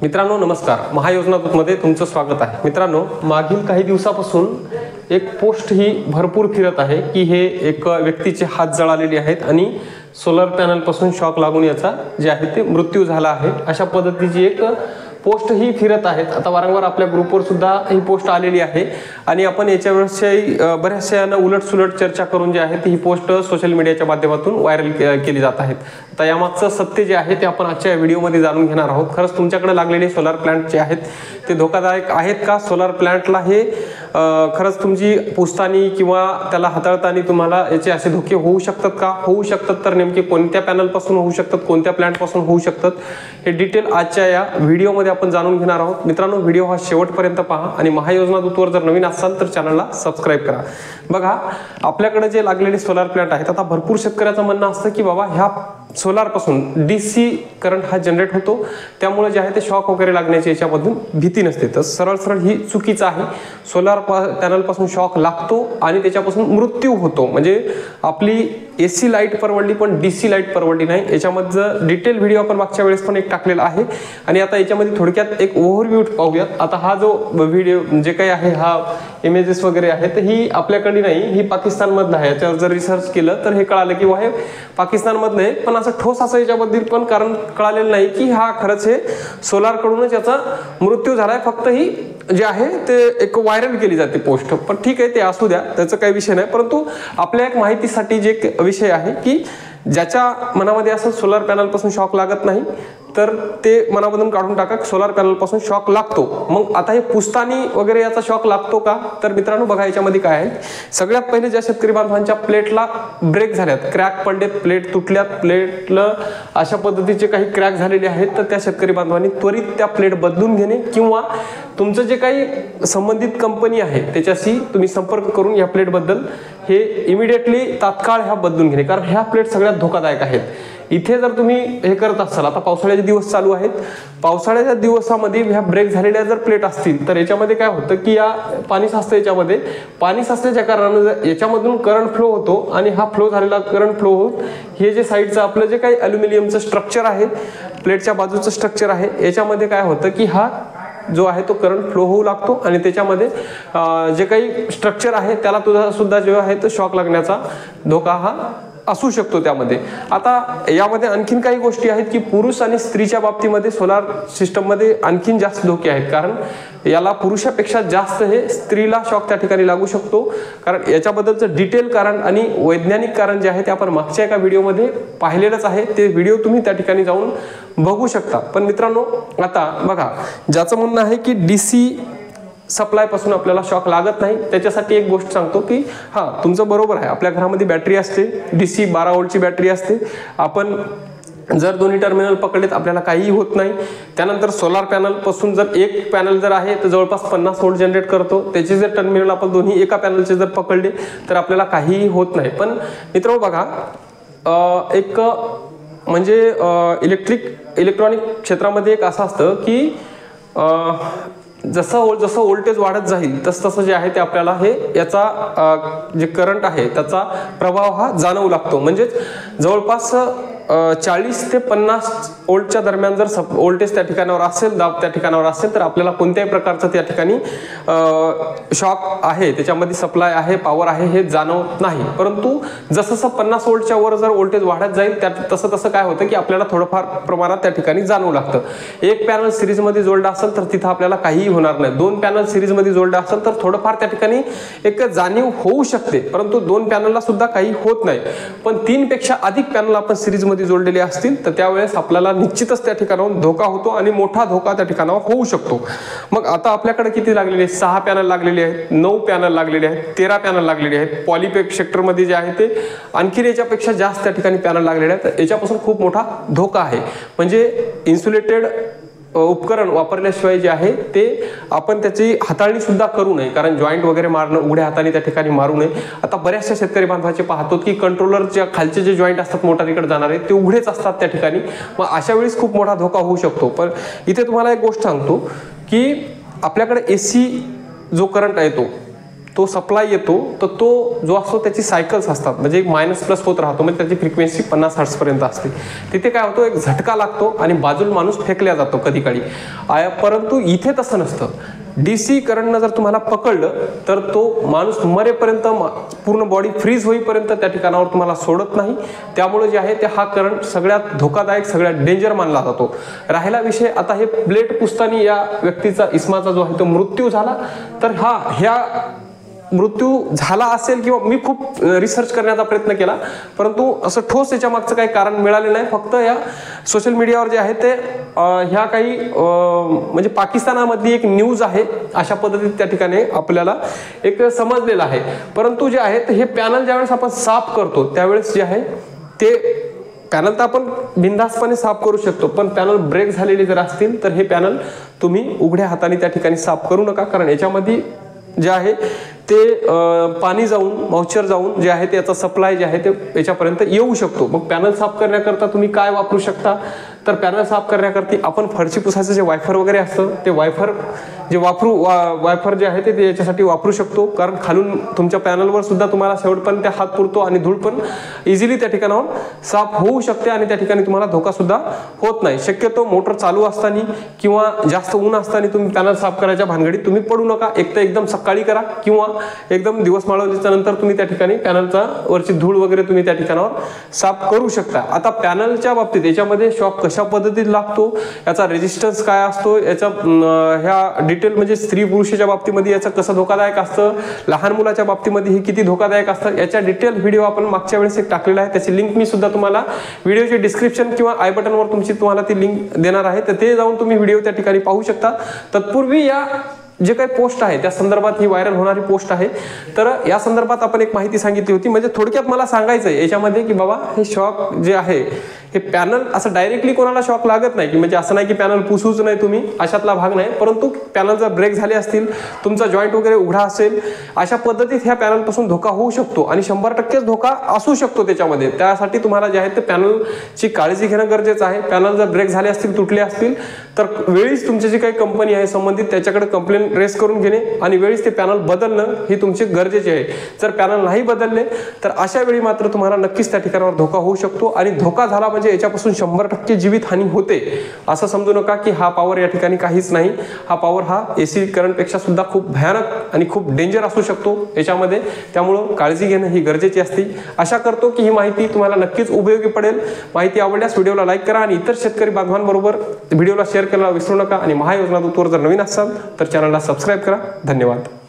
मित्रांनो नमस्कार, महायोजना दूतमध्ये तुमचं स्वागत आहे। मित्रांनो मागील काही दिवसापासून एक पोस्ट ही भरपूर फिरत आहे की हे एक व्यक्तीचे हात जळालेले आहेत आणि सोलर पॅनल पासून शॉक लागून याचा जे आहे ते मृत्यू झाला आहे, अशा पद्धतीची एक पोस्ट ही फिरत आहेत। आता वारंवार आपल्या ग्रुपवर सुद्धा ही पोस्ट आलेली आहे आणि आपण याच्याविषयी बऱ्याचशा उलटसुलट चर्चा करून जे आहे ही पोस्ट सोशल मीडियाच्या माध्यमातून व्हायरल केली जात आहेत। आता यामागचं सत्य जे आहे ते आपण आजच्या व्हिडिओमध्ये जाणून घेणार आहोत। खरंच तुमच्याकडे लागलेले सोलर प्लांट जे आहेत ते धोकादायक आहेत का? सोलर प्लांटला हे खरंच तुमची पुसतानी किंवा त्याला हाताळताना तुम्हाला याचे असे धोके होऊ शकतात का? होऊ शकतात तर नेमके कोणत्या पॅनल पासून होऊ शकतात, कोणत्या प्लांट पासून होऊ शकतात, हे डिटेल आजच्या या व्हिडिओमध्ये आपण जाणून घेणार आहोत। मित्रांनो व्हिडिओ हा शेवटपर्यंत पहा आणि महायोजना दूतवर जर नवीन असाल तर चॅनलला सबस्क्राइब करा। बघा आपल्याकडे जे लागलेले सोलर प्लांट आहेत, आता भरपूर शेतकऱ्याचं म्हणणं असतं की बाबा ह्या सोलार पासून डीसी करंट हा जनरेट होतो, त्यामुळे जे आहे ते शॉक वगैरे लागण्याची याच्यामधून भीती नसते। तर सरळ सरळ ही चुकीचं आहे। सोलार पॅनल पासून शॉक लागतो आणि त्याच्यापासून मृत्यू होतो। म्हणजे आपली एसी लाईट परवडली पण डीसी लाईट परवडली नाही। याच्यामध्ये डिटेल व्हिडिओ आपण मागच्या वेळेस पण एक टाकलेला आहे आणि आता याच्यामध्ये थोडक्यात एक ओव्हरव्ह्यू पाहूयात। आता हा जो व्हिडिओ जे काही आहे, हा इमेजेस वगैरे आहे, तर ही आपल्याकडे नाही, ही पाकिस्तान मधला आहे। याच्यावर जर रिसर्च केलं तर हे कळालं की हे पाकिस्तान मधलं आहे, पण असं ठोस असं याच्याबद्दल पण कारण कळालेलं नाही की हा खरंच हे सोलार कडूनच याचा मृत्यू झालाय। फक्त ही जे आहे ते एक व्हायरल केली जाते पोस्ट, पण ठीक आहे ते असू द्या, त्याचा काही विषय नाही। परंतु आपल्या एक माहितीसाठी जे विषय आहे की ज्याच्या मनामध्ये असं सोलर पॅनल पासून शॉक लागत नाही तर ते मनामधून काढून टाका, सोलर पॅनल पासून शॉक लागतो। मग आता हे पुसतानी वगैरे याचा शॉक लागतो का? तर मित्रांनो बघा याच्यामध्ये काय आहे। सगळ्यात पहिले ज्या शेतकरी बांधवांच्या प्लेटला ब्रेक झाल्यात, क्रॅक पडलेत, प्लेट तुटल्यात, प्लेटला अशा पद्धतीचे काही क्रॅक झालेले आहेत, तर त्या शेतकरी बांधवांनी त्वरित त्या प्लेट बदलून घेणे किंवा तुमचं जे काही संबंधित कंपनी आहे त्याच्याशी तुम्ही संपर्क करून या प्लेट बद्दल हे इमिडिएटली तात्काळ ह्या बदलून घेणे, कारण ह्या प्लेट सगळ्यात धोकादायक आहेत। इथे जर तुम्ही हे करत असाल, आता पावसाळ्याचे दिवस चालू आहेत, पावसाळ्याच्या दिवसामध्ये ह्या ब्रेक झालेल्या जर प्लेट असतील तर याच्यामध्ये काय होतं की या पाणी साचतं, याच्यामध्ये पाणी साचल्याच्या कारणाने याच्यामधून करंट फ्लो होतो आणि हा फ्लो झालेला करंट फ्लो होत हे जे साईडचं आपलं जे काही अल्युमिनियमचं स्ट्रक्चर आहे, प्लेटच्या बाजूचं स्ट्रक्चर आहे, याच्यामध्ये काय होतं की हा जो आहे तो करंट फ्लो होऊ लागतो आणि त्याच्यामध्ये जे काही स्ट्रक्चर आहे त्याला सुद्धा जो आहे तो शॉक लागण्याचा धोका हा असू शकतो त्यामध्ये। आता यामध्ये आणखीन काही गोष्टी आहेत की पुरुष आणि स्त्रीच्या बाबतीमध्ये सोलार सिस्टम मध्ये आणखीन जास्त धोके आहेत, कारण याला पुरुषापेक्षा जास्त हे स्त्रीला शॉक त्या ठिकाणी लागू शकतो। कारण याच्याबद्दलचं डिटेल कारण आणि वैज्ञानिक कारण जे आहे ते आपण मागच्या एका व्हिडिओमध्ये पाहिलेलंच आहे, ते व्हिडिओ तुम्ही त्या ठिकाणी जाऊन बघू शकता। पण मित्रांनो आता बघा, ज्याचं म्हणणं आहे की डीसी सप्लाय पासून आपल्याला शॉक लागत नाही, त्याच्यासाठी एक गोष्ट सांगतो की हा तुमचं बरोबर आहे, आपल्या घरामध्ये बॅटरी असते, डीसी 12 व्होल्टची बॅटरी असते, आपण जर दोन्ही टर्मिनल पकडलेत आपल्याला काहीही होत नाही। त्यानंतर सोलार पॅनल पासून जर एक पॅनल जर आहे तर जवळपास 50 व्होल्ट जनरेट करतो, त्याचे जर टर्मिनल आपण दोन्ही एका पॅनलचे जर पकडले तर आपल्याला काहीही होत नाही। पण मित्रांनो बघा, एक म्हणजे इलेक्ट्रॉनिक क्षेत्रामध्ये एक असं असतं की जसं व्होल्टेज वाढत जाईल तसं जे आहे ते आपल्याला हे याचा जे करंट आहे त्याचा प्रभाव हा जाणवू लागतो। म्हणजे जवळपास 40 ते 50 व्होल्टच्या दरम्यान जर व्होल्टेज त्या ठिकाणावर असेल, दाब त्या ठिकाणावर असेल, तर आपल्याला कोणत्याही प्रकारचं त्या ठिकाणी शॉक आहे, त्याच्यामध्ये सप्लाय आहे, पॉवर आहे हे जाणवत नाही। परंतु जसं 50 व्होल्टच्या वर जर व्होल्टेज वाढत जाईल तसं काय होतं की आपल्याला थोडंफार प्रमाणात त्या ठिकाणी जाणवू लागतं। एक पॅनल सिरीजमध्ये जोडलं असेल तर तिथं आपल्याला काहीही होणार नाही, 2 पॅनल सिरीजमध्ये जोडलं असेल तर थोडंफार त्या ठिकाणी एक जाणीव होऊ शकते, परंतु 2 पॅनलला सुद्धा काही होत नाही। पण 3 पेक्षा अधिक पॅनल आपण सिरीज मध्ये जोडलेले असतील तर त्यावेळेस आपल्याला निश्चितच त्या ठिकाणाहून धोका होतो आणि मोठा धोका त्या ठिकाणावर होऊ शकतो। मग आता आपल्याकडे किती लागलेले आहेत? 6 पॅनल लागलेले आहेत, 9 पॅनल लागलेले आहेत, 13 पॅनल लागलेले आहेत। पॉलीपेक सेक्टरमध्ये जे आहे ते आणखी याच्यापेक्षा जास्त त्या ठिकाणी पॅनल लागलेले आहेत। याच्यापासून खूप मोठा धोका आहे। म्हणजे इन्सुलेटेड उपकरण वापरल्याशिवाय जे आहे ते आपण त्याची हाताळणी सुद्धा करू नये, कारण जॉईंट वगैरे मारणं, उघड्या हाताने त्या ठिकाणी मारू नये। आता बऱ्याचशा शेतकरी बांधवाचे पाहतो की कंट्रोलरच्या खालचे जे जॉईंट असतात मोटारीकडे जाणारे ते उघडेच असतात त्या ठिकाणी, मग अशा वेळेस खूप मोठा धोका होऊ शकतो। पण इथे तुम्हाला एक गोष्ट सांगतो की आपल्याकडे एसी जो करंट आहे तो सप्लाय येतो तर तो जो असतो त्याची सायकल्स असतात, म्हणजे मायनस प्लस होत राहतो, म्हणजे त्याची फ्रिक्वेन्सी 50 हर्ट्झ पर्यंत असते. तिथे काय होतं, एक झटका लागतो आणि बाजूला माणूस फेकल्या जातो कधी काळी. परंतु इथे तसं नसतं. DC करंटनं जर तुम्हाला पकडलं तर तो माणूस मरेपर्यंत, पूर्ण बॉडी फ्रीज होईपर्यंत त्या ठिकाणावर तुम्हाला सोडत नाही. त्यामुळे जे आहे ते हा करंट सगळ्यात धोकादायक, सगळ्यात डेंजर मानला जातो. राहिला विषय आता हे ब्लेड पुसताना या व्यक्तीचा, इस्माचा जो आहे तो मृत्यू झाला, तर ह्या मृत्यू झाला असेल किंवा मी खूप रिसर्च करण्याचा प्रयत्न केला, परंतु असं ठोस याच्या मागचं काही कारण मिळाले नाही. फक्त या सोशल मीडियावर जे आहे ते ह्या काही म्हणजे पाकिस्तानामधली एक न्यूज आहे अशा पद्धतीत त्या ठिकाणी आपल्याला एक समजलेलं आहे. परंतु जे आहे हे पॅनल ज्यावेळेस आपण साफ करतो त्यावेळेस जे आहे ते पॅनल तर आपण बिनधास्तपणे साफ करू शकतो, पण पॅनल ब्रेक झालेले जर असतील तर हे पॅनल तुम्ही उघड्या हाताने त्या ठिकाणी साफ करू नका. कारण याच्यामध्ये जे आहे ते पाणी जाऊन, मॉइश्चर जाऊन जे आहे ते याचा सप्लाय जे आहे ते याच्यापर्यंत येऊ शकतो. मग पॅनल साफ करण्याकरता तुम्ही काय वापरू शकता, तर पॅनल साफ करण्याकरता आपण फरशी पुसायचं जे वायफर वगैरे असतं ते वायफर जे आहे ते याच्यासाठी वापरू शकतो. कारण खालून तुमच्या पॅनलवर सुद्धा तुम्हाला शेवटपर्यंत हात पुरतो आणि धूळ पण इझिली त्या ठिकाणावर साफ होऊ शकते आणि त्या ठिकाणी तुम्हाला धोका सुद्धा होत नाही. शक्यतो मोटर चालू असताना किंवा जास्त ऊन असताना तुम्ही पॅनल साफ करायच्या भानगडीत तुम्ही पडू नका. एक तर एकदम सकाळी करा किंवा एकदम दिवस माळवल्याच्या नंतर तुम्ही त्या ठिकाणी पॅनलचा वरची धूळ वगैरे तुम्ही त्या ठिकाणावर साफ करू शकता. आता पॅनलच्या बाबतीत याच्यामध्ये शॉक कशा पद्धतीत लागतो, याचा रेजिस्टन्स काय असतो, याचा ह्या डिटेल म्हणजे स्त्री पुरुषाच्या बाबतीमध्ये याचं कसं धोकादायक असतं, लहान मुलाच्या बाबतीमध्ये हे किती धोकादायक असतं, याच्या डिटेल व्हिडिओ आपण मागच्या वेळेस एक टाकलेला आहे. त्याची लिंक मी सुद्धा तुम्हाला व्हिडिओचे डिस्क्रिप्शन किंवा आय बटनवर तुम्हाला ती लिंक देणार आहे, तर ते जाऊन तुम्ही व्हिडिओ त्या ठिकाणी पाहू शकता. तत्पूर्वी या जे काही पोस्ट आहे त्या संदर्भात ही व्हायरल होणारी पोस्ट आहे, तर या संदर्भात आपण एक माहिती सांगितली होती. म्हणजे थोडक्यात मला सांगायचं आहे याच्यामध्ये की बाबा हे शॉक जे आहे हे पॅनल असं डायरेक्टली कोणाला शॉक लागत नाही, की म्हणजे असं नाही की पॅनल पुसूच नाही तुम्ही, अशातला भाग नाही. परंतु पॅनल जर ब्रेक झाले असतील, तुमचा जॉईंट वगैरे उघडा असेल, अशा पद्धतीत ह्या पॅनलपासून धोका होऊ शकतो आणि 100%च धोका असू शकतो त्याच्यामध्ये. त्यासाठी तुम्हाला जे आहे ते पॅनलची काळजी घेणं गरजेचं आहे. पॅनल जर ब्रेक झाले असतील, तुटले असतील, तर वेळीच तुमची जी काही कंपनी आहे संबंधित त्याच्याकडे कंप्लेंट रेस करून घेणे आणि वेळीच ते पॅनल बदलणं ही तुमची गरजेची आहे. जर पॅनल नाही बदलले तर अशा वेळी मात्र तुम्हाला नक्कीच त्या ठिकाणावर धोका होऊ शकतो आणि धोका झाला म्हणजे याच्यापासून 100% जीवित हानी होते. असं समजू नका की हा पॉवर या ठिकाणी काहीच नाही. हा पॉवर हा AC करंट पेक्षा सुद्धा खूप भयानक आणि खूप डेंजर असू शकतो याच्यामध्ये. त्यामुळं काळजी घेणं ही गरजेची असते. आशा करतो की ही माहिती तुम्हाला नक्कीच उपयोगी पडेल. माहिती आवडल्यास व्हिडिओला लाईक करा आणि इतर शेतकरी बांधवांबरोबर व्हिडिओला शेअर करायला विसरू नका. आणि महायोजना दूतवर जर नवीन असाल तर चॅनलला सबस्क्राईब करा. धन्यवाद.